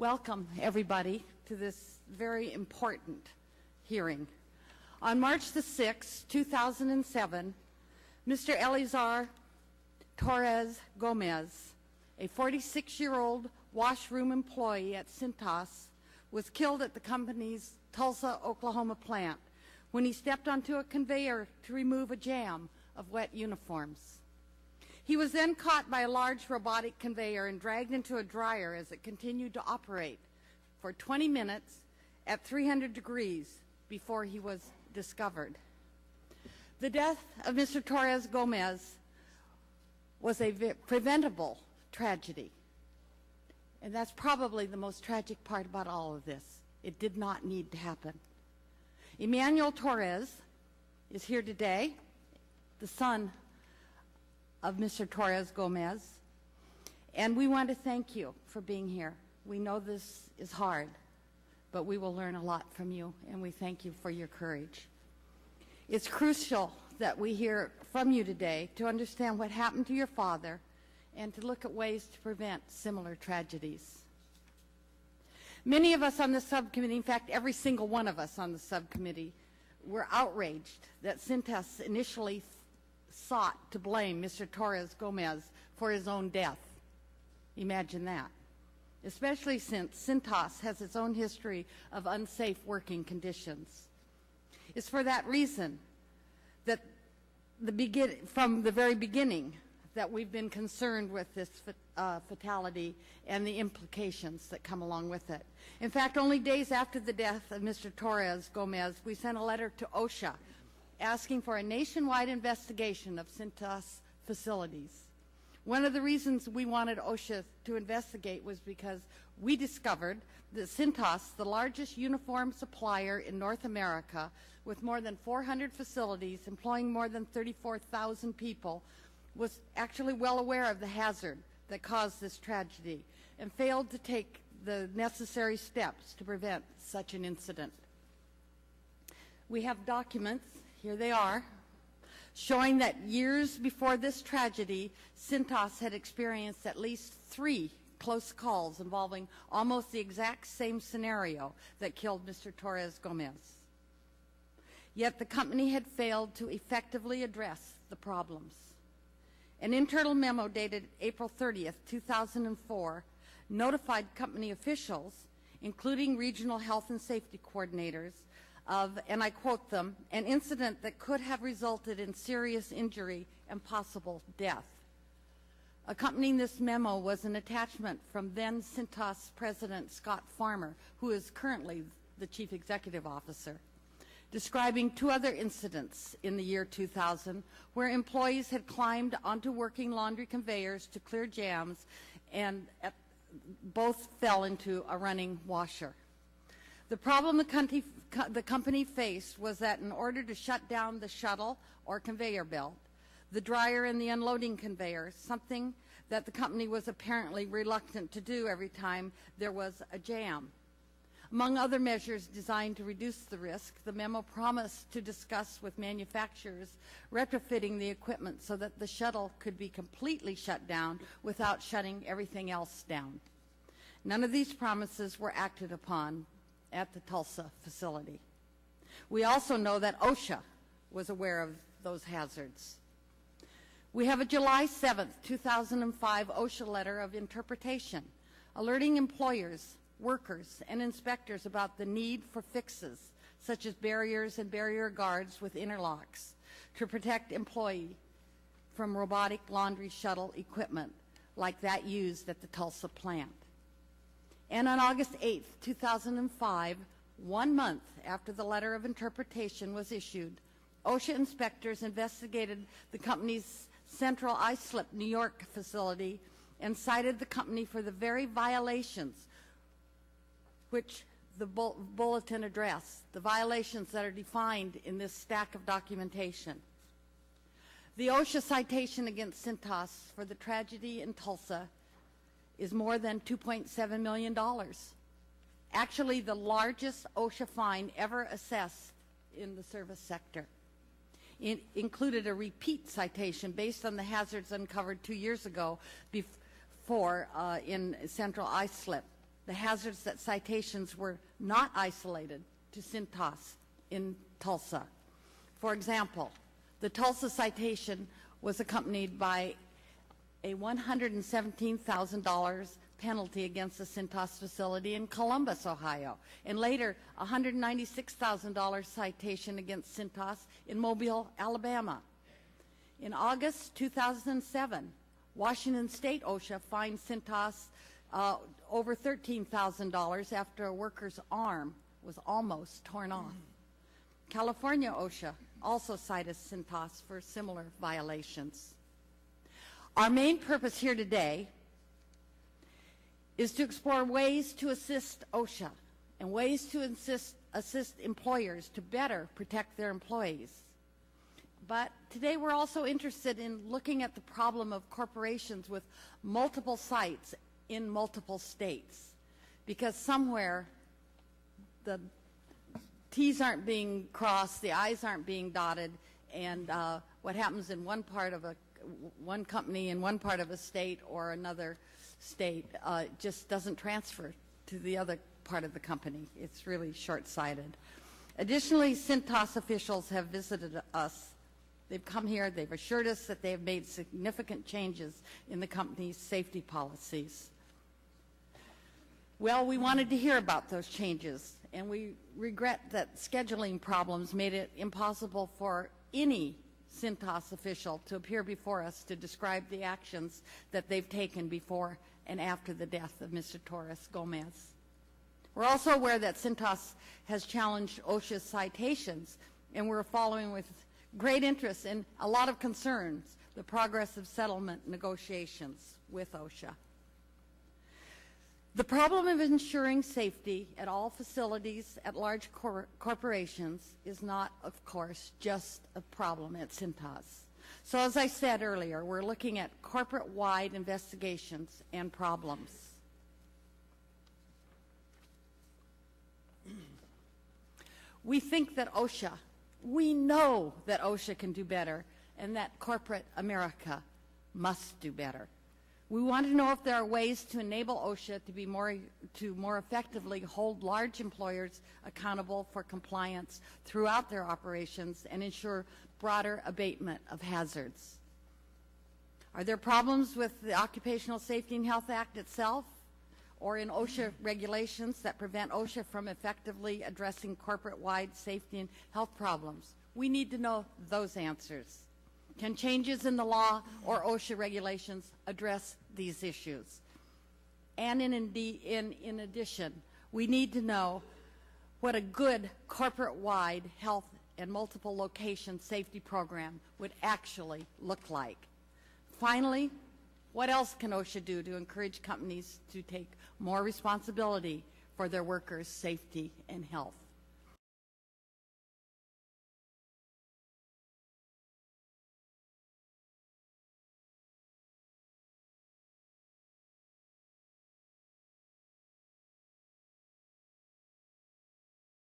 Welcome, everybody, to this very important hearing. On March the 6th, 2007, Mr. Eleazar Torres Gomez, a 46-year-old washroom employee at Cintas, was killed at the company's Tulsa, Oklahoma plant when he stepped onto a conveyor to remove a jam of wet uniforms. He was then caught by a large robotic conveyor and dragged into a dryer as it continued to operate for 20 minutes at 300 degrees before he was discovered. The death of Mr. Torres Gomez was a preventable tragedy, and that's probably the most tragic part about all of this. It did not need to happen. Emmanuel Torres is here today, the son of Mr. Torres Gomez, and we want to thank you for being here. We know this is hard, but we will learn a lot from you, and we thank you for your courage. It's crucial that we hear from you today to understand what happened to your father and to look at ways to prevent similar tragedies. Many of us on the subcommittee, in fact, every single one of us on the subcommittee, were outraged that Cintas initially sought to blame Mr. Torres Gomez for his own death. Imagine that. Especially since Cintas has its own history of unsafe working conditions. It's for that reason that from the very beginning that we've been concerned with this fatality and the implications that come along with it. In fact, only days after the death of Mr. Torres Gomez, we sent a letter to OSHA asking for a nationwide investigation of Cintas facilities. One of the reasons we wanted OSHA to investigate was because we discovered that Cintas, the largest uniform supplier in North America, with more than 400 facilities employing more than 34,000 people, was actually well aware of the hazard that caused this tragedy and failed to take the necessary steps to prevent such an incident. We have documents, here they are, showing that years before this tragedy, Cintas had experienced at least 3 close calls involving almost the exact same scenario that killed Mr. Torres Gomez. Yet the company had failed to effectively address the problems. An internal memo dated April 30th, 2004, notified company officials, including regional health and safety coordinators, of, and I quote them, an incident that could have resulted in serious injury and possible death. Accompanying this memo was an attachment from then Cintas President Scott Farmer, who is currently the Chief Executive Officer, describing 2 other incidents in the year 2000 where employees had climbed onto working laundry conveyors to clear jams and both fell into a running washer. The problem the company faced was that in order to shut down the shuttle or conveyor belt, the dryer and the unloading conveyor, something that the company was apparently reluctant to do every time there was a jam. Among other measures designed to reduce the risk, the memo promised to discuss with manufacturers retrofitting the equipment so that the shuttle could be completely shut down without shutting everything else down. None of these promises were acted upon at the Tulsa facility. We also know that OSHA was aware of those hazards. We have a July 7th, 2005 OSHA letter of interpretation alerting employers, workers, and inspectors about the need for fixes such as barriers and barrier guards with interlocks to protect employees from robotic laundry shuttle equipment like that used at the Tulsa plant. And on August 8th, 2005, 1 month after the letter of interpretation was issued, OSHA inspectors investigated the company's Central Islip, New York facility and cited the company for the very violations which the bulletin addressed, the violations that are defined in this stack of documentation. The OSHA citation against Cintas for the tragedy in Tulsa is more than $2.7 million. Actually, the largest OSHA fine ever assessed in the service sector. It included a repeat citation based on the hazards uncovered 2 years ago before in Central Islip. the hazards that citations were not isolated to Cintas in Tulsa. For example, the Tulsa citation was accompanied by a $117,000 penalty against the Cintas facility in Columbus, Ohio, and later a $196,000 citation against Cintas in Mobile, Alabama. In August 2007, Washington State OSHA fined Cintas over $13,000 after a worker's arm was almost torn off. California OSHA also cited Cintas for similar violations. Our main purpose here today is to explore ways to assist OSHA and ways to assist employers to better protect their employees. But today we're also interested in looking at the problem of corporations with multiple sites in multiple states, because somewhere the T's aren't being crossed, the I's aren't being dotted, and what happens in one part of one company in one part of a state or another state just doesn't transfer to the other part of the company. It's really short-sighted. Additionally, Cintas officials have visited us. They've come here, they've assured us that they have made significant changes in the company's safety policies. Well, we wanted to hear about those changes, and we regret that scheduling problems made it impossible for any Cintas official to appear before us to describe the actions that they've taken before and after the death of Mr. Torres Gomez. We're also aware that Cintas has challenged OSHA's citations, and we're following with great interest and a lot of concerns the progress of settlement negotiations with OSHA. The problem of ensuring safety at all facilities at large corporations is not, of course, just a problem at Cintas. So as I said earlier, we're looking at corporate-wide investigations and problems. We think that OSHA, we know that OSHA can do better and that corporate America must do better. We want to know if there are ways to enable OSHA to more effectively hold large employers accountable for compliance throughout their operations and ensure broader abatement of hazards. Are there problems with the Occupational Safety and Health Act itself or in OSHA regulations that prevent OSHA from effectively addressing corporate-wide safety and health problems? We need to know those answers. Can changes in the law or OSHA regulations address these issues? And in addition, we need to know what a good corporate-wide health and multiple location safety program would actually look like. Finally, what else can OSHA do to encourage companies to take more responsibility for their workers' safety and health?